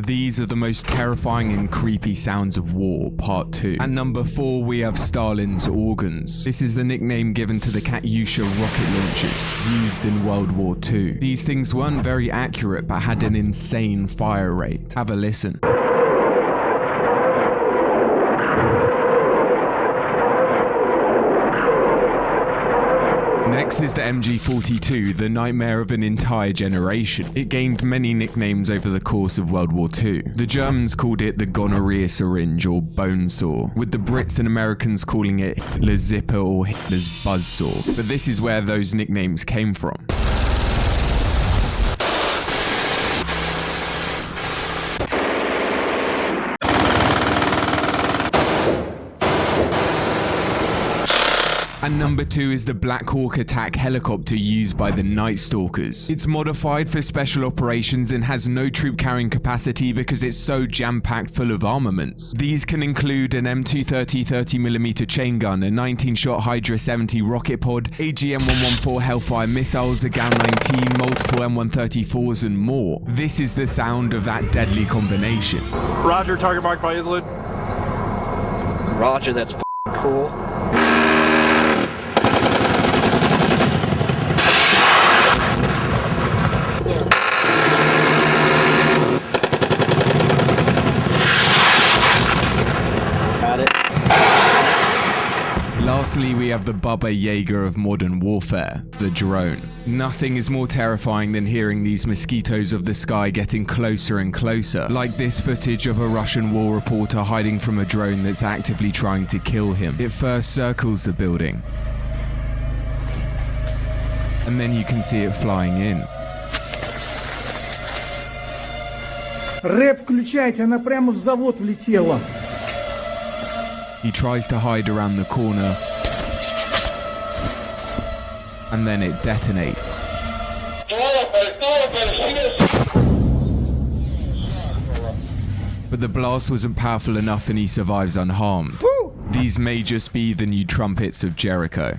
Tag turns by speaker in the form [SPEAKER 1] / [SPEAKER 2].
[SPEAKER 1] these are the most terrifying and creepy sounds of war, part 2. At number 4 we have Stalin's organs. This is the nickname given to the Katyusha Rocket Launchers, used in World War II. These things weren't very accurate but had an insane fire rate. Have a listen. Next is the MG42, the nightmare of an entire generation. It gained many nicknames over the course of World War II. The Germans called it the Gonorrhoea Syringe or Bone Saw, with the Brits and Americans calling it Hitler's Zipper or Hitler's Buzzsaw. But this is where those nicknames came from. And number 2 is the Blackhawk attack helicopter used by the Night Stalkers. It's modified for special operations and has no troop carrying capacity because it's so jam-packed full of armaments. These can include an M230 30mm chain gun, a 19-shot Hydra 70 rocket pod, AGM-114 Hellfire missiles, a Gau-19, multiple M134s and more. This is the sound of that deadly combination.
[SPEAKER 2] Roger, target marked by Islid.
[SPEAKER 3] Roger, that's cool.
[SPEAKER 1] Lastly, we have the Baba Yaga of modern warfare, the drone. Nothing is more terrifying than hearing these mosquitoes of the sky getting closer and closer, like this footage of a Russian war reporter hiding from a drone that's actively trying to kill him. It first circles the building, and then you can see it flying in.
[SPEAKER 4] Рэп включайте, она прямо в завод влетела.
[SPEAKER 1] He tries to hide around the corner, and then it detonates. But the blast wasn't powerful enough and he survives unharmed. These may just be the new trumpets of Jericho.